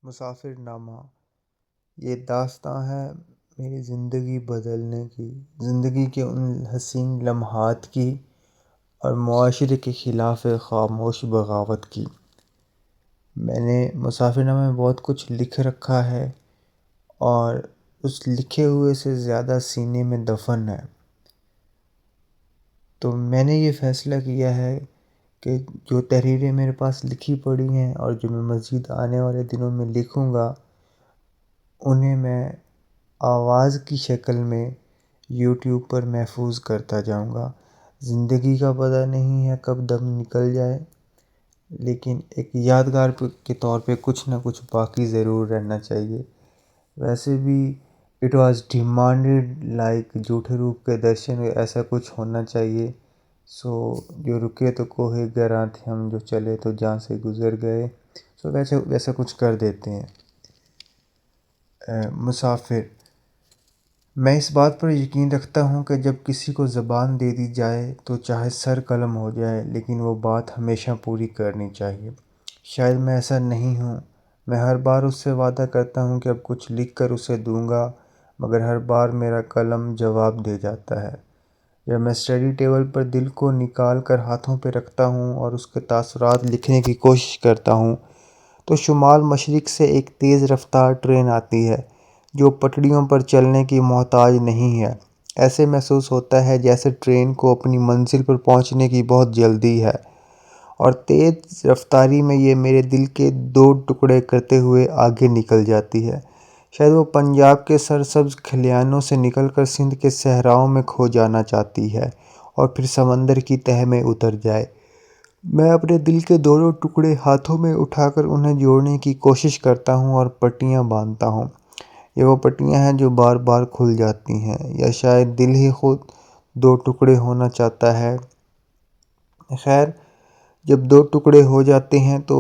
مسافر نامہ یہ داستاں ہے میری زندگی بدلنے کی، زندگی کے ان حسین لمحات کی اور معاشرے کے خلاف خاموش بغاوت کی۔ میں نے مسافر نامہ میں بہت کچھ لکھ رکھا ہے اور اس لکھے ہوئے سے زیادہ سینے میں دفن ہے۔ تو میں نے یہ فیصلہ کیا ہے کہ جو تحریریں میرے پاس لکھی پڑی ہیں اور جو میں مزید آنے والے دنوں میں لکھوں گا، انہیں میں آواز کی شکل میں یوٹیوب پر محفوظ کرتا جاؤں گا۔ زندگی کا پتہ نہیں ہے کب دم نکل جائے، لیکن ایک یادگار کے طور پہ کچھ نہ کچھ باقی ضرور رہنا چاہیے۔ ویسے بھی اٹ واز ڈیمانڈڈ لائک جھوٹے روپ کے درشن، ایسا کچھ ہونا چاہیے۔ سو جو رکے تو کوہ گراں تھے ہم، جو چلے تو جاں سے گزر گئے۔ سو ویسا کچھ کر دیتے ہیں۔ مسافر، میں اس بات پر یقین رکھتا ہوں کہ جب کسی کو زبان دے دی جائے تو چاہے سر قلم ہو جائے، لیکن وہ بات ہمیشہ پوری کرنی چاہیے۔ شاید میں ایسا نہیں ہوں، میں ہر بار اس سے وعدہ کرتا ہوں کہ اب کچھ لکھ کر اسے دوں گا، مگر ہر بار میرا قلم جواب دے جاتا ہے۔ جب میں اسٹڈی ٹیبل پر دل کو نکال کر ہاتھوں پہ رکھتا ہوں اور اس کے تاثرات لکھنے کی کوشش کرتا ہوں، تو شمال مشرق سے ایک تیز رفتار ٹرین آتی ہے جو پٹڑیوں پر چلنے کی محتاج نہیں ہے۔ ایسے محسوس ہوتا ہے جیسے ٹرین کو اپنی منزل پر پہنچنے کی بہت جلدی ہے، اور تیز رفتاری میں یہ میرے دل کے دو ٹکڑے کرتے ہوئے آگے نکل جاتی ہے۔ شاید وہ پنجاب کے سرسبز کھلیانوں سے نکل کر سندھ کے صحراؤں میں کھو جانا چاہتی ہے اور پھر سمندر کی تہہ میں اتر جائے۔ میں اپنے دل کے دونوں ٹکڑے ہاتھوں میں اٹھا کر انہیں جوڑنے کی کوشش کرتا ہوں اور پٹیاں باندھتا ہوں۔ یہ وہ پٹیاں ہیں جو بار بار کھل جاتی ہیں، یا شاید دل ہی خود دو ٹکڑے ہونا چاہتا ہے۔ خیر، جب دو ٹکڑے ہو جاتے ہیں تو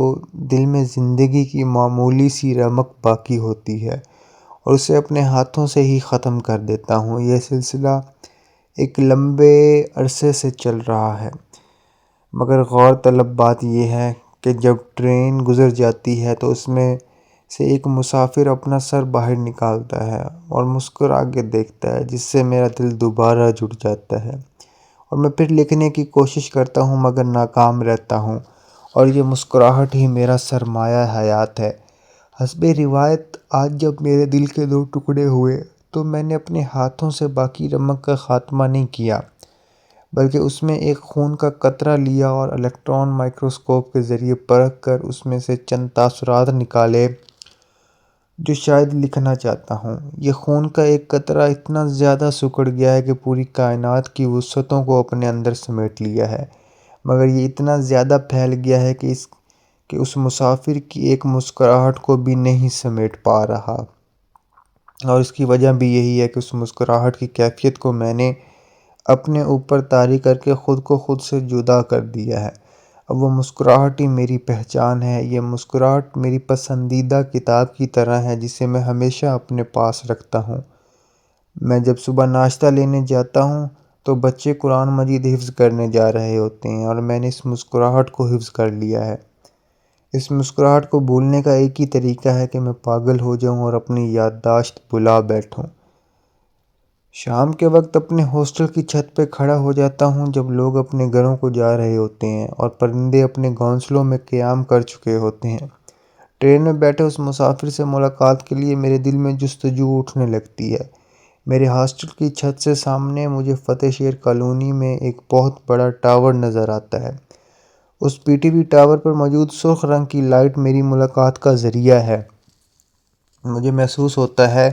دل میں زندگی کی معمولی سی رمق باقی ہوتی ہے اور اسے اپنے ہاتھوں سے ہی ختم کر دیتا ہوں۔ یہ سلسلہ ایک لمبے عرصے سے چل رہا ہے، مگر غور طلب بات یہ ہے کہ جب ٹرین گزر جاتی ہے تو اس میں سے ایک مسافر اپنا سر باہر نکالتا ہے اور مسکرا کے دیکھتا ہے، جس سے میرا دل دوبارہ جڑ جاتا ہے اور میں پھر لکھنے کی کوشش کرتا ہوں مگر ناکام رہتا ہوں، اور یہ مسکراہٹ ہی میرا سرمایہ حیات ہے۔ حسب روایت آج جب میرے دل کے دو ٹکڑے ہوئے تو میں نے اپنے ہاتھوں سے باقی رمق کا خاتمہ نہیں کیا، بلکہ اس میں ایک خون کا قطرہ لیا اور الیکٹران مائکروسکوپ کے ذریعے پرکھ کر اس میں سے چند تاثرات نکالے جو شاید لکھنا چاہتا ہوں۔ یہ خون کا ایک قطرہ اتنا زیادہ سکڑ گیا ہے کہ پوری کائنات کی وسعتوں کو اپنے اندر سمیٹ لیا ہے، مگر یہ اتنا زیادہ پھیل گیا ہے کہ اس مسافر کی ایک مسکراہٹ کو بھی نہیں سمیٹ پا رہا، اور اس کی وجہ بھی یہی ہے کہ اس مسکراہٹ کی کیفیت کو میں نے اپنے اوپر طاری کر کے خود کو خود سے جدا کر دیا ہے۔ اب وہ مسکراہٹ ہی میری پہچان ہے۔ یہ مسکراہٹ میری پسندیدہ کتاب کی طرح ہے جسے میں ہمیشہ اپنے پاس رکھتا ہوں۔ میں جب صبح ناشتہ لینے جاتا ہوں تو بچے قرآن مجید حفظ کرنے جا رہے ہوتے ہیں اور میں نے اس مسکراہٹ کو حفظ کر لیا ہے۔ اس مسکراہٹ کو بھولنے کا ایک ہی طریقہ ہے کہ میں پاگل ہو جاؤں اور اپنی یادداشت بھلا بیٹھوں۔ شام کے وقت اپنے ہاسٹل کی چھت پہ کھڑا ہو جاتا ہوں جب لوگ اپنے گھروں کو جا رہے ہوتے ہیں اور پرندے اپنے گھونسلوں میں قیام کر چکے ہوتے ہیں۔ ٹرین میں بیٹھے اس مسافر سے ملاقات کے لیے میرے دل میں جستجو اٹھنے لگتی ہے۔ میرے ہاسٹل کی چھت سے سامنے مجھے فتح شیر کالونی میں ایک بہت بڑا ٹاور نظر آتا ہے۔ اس پی ٹی وی ٹاور پر موجود سرخ رنگ کی لائٹ میری ملاقات کا ذریعہ ہے۔ مجھے محسوس ہوتا ہے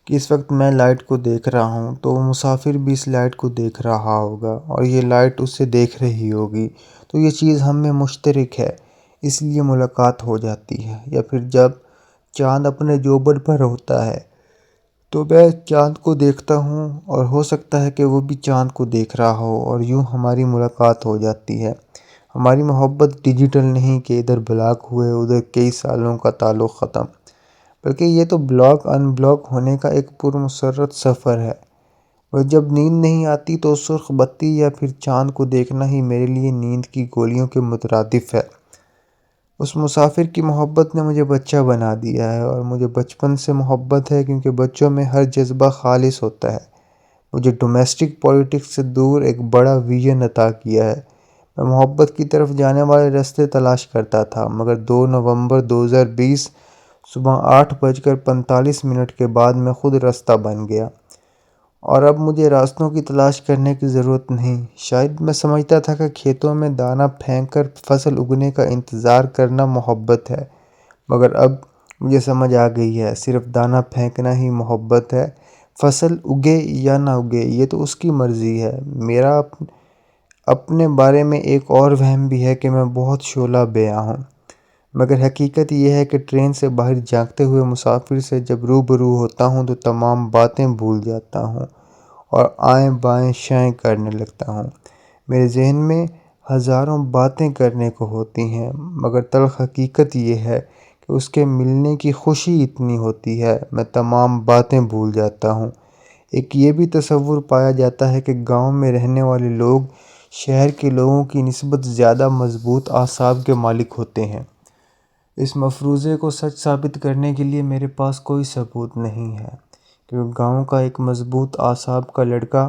کہ اس وقت میں لائٹ کو دیکھ رہا ہوں تو وہ مسافر بھی اس لائٹ کو دیکھ رہا ہوگا اور یہ لائٹ اسے دیکھ رہی ہوگی، تو یہ چیز ہم میں مشترک ہے، اس لیے ملاقات ہو جاتی ہے۔ یا پھر جب چاند اپنے جوبن پر ہوتا ہے تو میں چاند کو دیکھتا ہوں اور ہو سکتا ہے کہ وہ بھی چاند کو دیکھ رہا ہو، اور یوں ہماری ملاقات ہو جاتی ہے۔ ہماری محبت ڈیجیٹل نہیں کہ ادھر بلاک ہوئے ادھر کئی سالوں کا تعلق ختم، بلکہ یہ تو بلاک ان بلاک ہونے کا ایک پرمسرت سفر ہے۔ اور جب نیند نہیں آتی تو سرخ بتی یا پھر چاند کو دیکھنا ہی میرے لیے نیند کی گولیوں کے مترادف ہے۔ اس مسافر کی محبت نے مجھے بچہ بنا دیا ہے، اور مجھے بچپن سے محبت ہے کیونکہ بچوں میں ہر جذبہ خالص ہوتا ہے۔ مجھے ڈومیسٹک پولیٹکس سے دور ایک بڑا ویژن عطا کیا ہے۔ میں محبت کی طرف جانے والے راستے تلاش کرتا تھا، مگر 2 نومبر 2020 صبح 8:45 کے بعد میں خود راستہ بن گیا، اور اب مجھے راستوں کی تلاش کرنے کی ضرورت نہیں۔ شاید میں سمجھتا تھا کہ کھیتوں میں دانہ پھینک کر فصل اگنے کا انتظار کرنا محبت ہے، مگر اب مجھے سمجھ آ گئی ہے، صرف دانہ پھینکنا ہی محبت ہے۔ فصل اگے یا نہ اگے یہ تو اس کی مرضی ہے۔ میرا اپنے بارے میں ایک اور وہم بھی ہے کہ میں بہت شعلہ بیاں ہوں، مگر حقیقت یہ ہے کہ ٹرین سے باہر جھانکتے ہوئے مسافر سے جب روبرو ہوتا ہوں تو تمام باتیں بھول جاتا ہوں اور آئیں بائیں شائیں کرنے لگتا ہوں۔ میرے ذہن میں ہزاروں باتیں کرنے کو ہوتی ہیں، مگر تلخ حقیقت یہ ہے کہ اس کے ملنے کی خوشی اتنی ہوتی ہے میں تمام باتیں بھول جاتا ہوں۔ ایک یہ بھی تصور پایا جاتا ہے کہ گاؤں میں رہنے والے لوگ شہر کے لوگوں کی نسبت زیادہ مضبوط اعصاب کے مالک ہوتے ہیں۔ اس مفروضے کو سچ ثابت کرنے کے لیے میرے پاس کوئی ثبوت نہیں ہے، کیونکہ گاؤں کا ایک مضبوط اعصاب کا لڑکا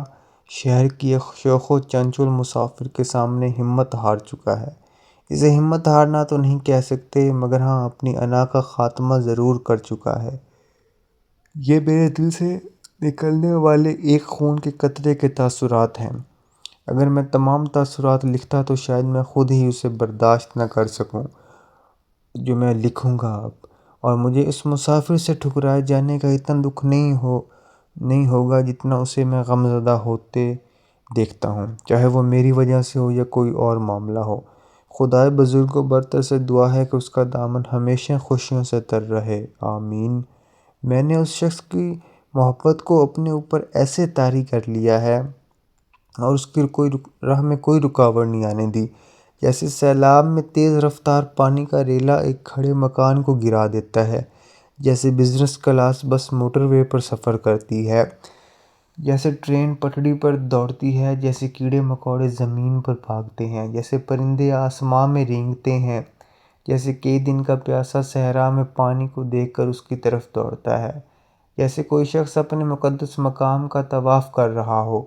شہر کی ایک شوخ و چنچل مسافر کے سامنے ہمت ہار چکا ہے۔ اسے ہمت ہارنا تو نہیں کہہ سکتے، مگر ہاں اپنی انا کا خاتمہ ضرور کر چکا ہے۔ یہ میرے دل سے نکلنے والے ایک خون کے قطرے کے تاثرات ہیں۔ اگر میں تمام تاثرات لکھتا تو شاید میں خود ہی اسے برداشت نہ کر سکوں جو میں لکھوں گا اب، اور مجھے اس مسافر سے ٹھکرائے جانے کا اتنا دکھ نہیں ہوگا جتنا اسے میں غمزدہ ہوتے دیکھتا ہوں، چاہے وہ میری وجہ سے ہو یا کوئی اور معاملہ ہو۔ خدائے بزرگ و برتر سے دعا ہے کہ اس کا دامن ہمیشہ خوشیوں سے تر رہے، آمین۔ میں نے اس شخص کی محبت کو اپنے اوپر ایسے طاری کر لیا ہے اور اس کی راہ میں کوئی رکاوٹ نہیں آنے دی، جیسے سیلاب میں تیز رفتار پانی کا ریلا ایک کھڑے مکان کو گرا دیتا ہے، جیسے بزنس کلاس بس موٹر وے پر سفر کرتی ہے، جیسے ٹرین پٹری پر دوڑتی ہے، جیسے کیڑے مکوڑے زمین پر بھاگتے ہیں، جیسے پرندے آسمان میں رینگتے ہیں، جیسے کئی دن کا پیاسا صحرا میں پانی کو دیکھ کر اس کی طرف دوڑتا ہے، جیسے کوئی شخص اپنے مقدس مقام کا طواف کر رہا ہو،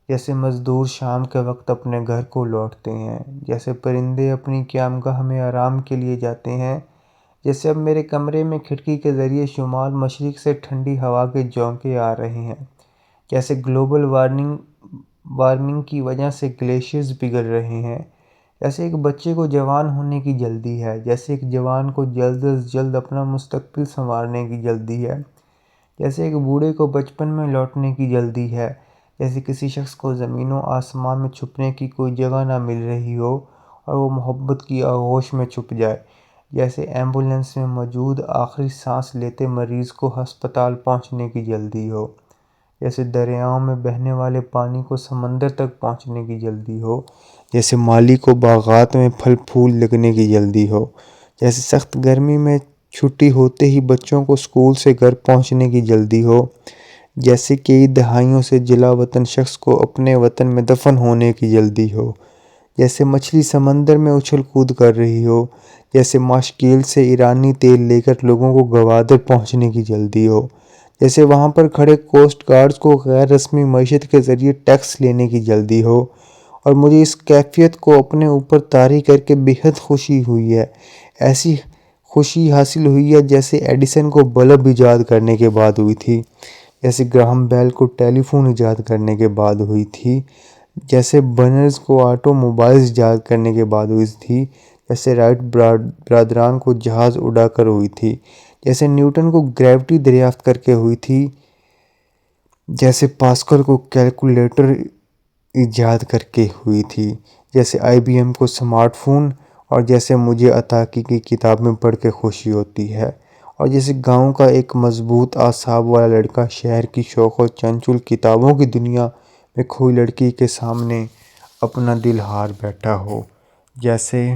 جیسے مزدور شام کے وقت اپنے گھر کو لوٹتے ہیں، جیسے پرندے اپنی قیامگاہ میں آرام کے لیے جاتے ہیں، جیسے اب میرے کمرے میں کھڑکی کے ذریعے شمال مشرق سے ٹھنڈی ہوا کے جھونکے آ رہے ہیں، جیسے گلوبل وارمنگ کی وجہ سے گلیشیئرز پگھل رہے ہیں، جیسے ایک بچے کو جوان ہونے کی جلدی ہے، جیسے ایک جوان کو جلد از جلد اپنا مستقبل سنوارنے کی جلدی ہے، جیسے ایک بوڑھے کو بچپن میں لوٹنے کی جلدی ہے، جیسے کسی شخص کو زمین و آسمان میں چھپنے کی کوئی جگہ نہ مل رہی ہو اور وہ محبت کی آغوش میں چھپ جائے، جیسے ایمبولینس میں موجود آخری سانس لیتے مریض کو ہسپتال پہنچنے کی جلدی ہو، جیسے دریاؤں میں بہنے والے پانی کو سمندر تک پہنچنے کی جلدی ہو، جیسے مالی کو باغات میں پھل پھول لگنے کی جلدی ہو، جیسے سخت گرمی میں چھٹی ہوتے ہی بچوں کو اسکول سے گھر پہنچنے کی جلدی ہو، جیسے کئی دہائیوں سے جلا وطن شخص کو اپنے وطن میں دفن ہونے کی جلدی ہو، جیسے مچھلی سمندر میں اچھل کود کر رہی ہو، جیسے ماشکیل سے ایرانی تیل لے کر لوگوں کو گوادر پہنچنے کی جلدی ہو، جیسے وہاں پر کھڑے کوسٹ گارڈز کو غیر رسمی معیشت کے ذریعے ٹیکس لینے کی جلدی ہو، اور مجھے اس کیفیت کو اپنے اوپر طاری کر کے بے حد خوشی ہوئی ہے، ایسی خوشی حاصل ہوئی ہے جیسے ایڈیسن کو بلب ایجاد کرنے کے بعد ہوئی تھی، جیسے گراہم بیل کو ٹیلی فون ایجاد کرنے کے بعد ہوئی تھی، جیسے بنرز کو آٹو موبائلز ایجاد کرنے کے بعد ہوئی تھی، جیسے رائٹ برادران کو جہاز اڑا کر ہوئی تھی، جیسے نیوٹن کو گریوٹی دریافت کر کے ہوئی تھی، جیسے پاسکل کو کیلکولیٹر ایجاد کر کے ہوئی تھی، جیسے IBM کو سمارٹ فون، اور جیسے مجھے عطا کی کتابیں پڑھ کے خوشی ہوتی ہے، اور جیسے گاؤں کا ایک مضبوط اعصاب والا لڑکا شہر کی شوخ و چنچل کتابوں کی دنیا میں کھوئی لڑکی کے سامنے اپنا دل ہار بیٹھا ہو، جیسے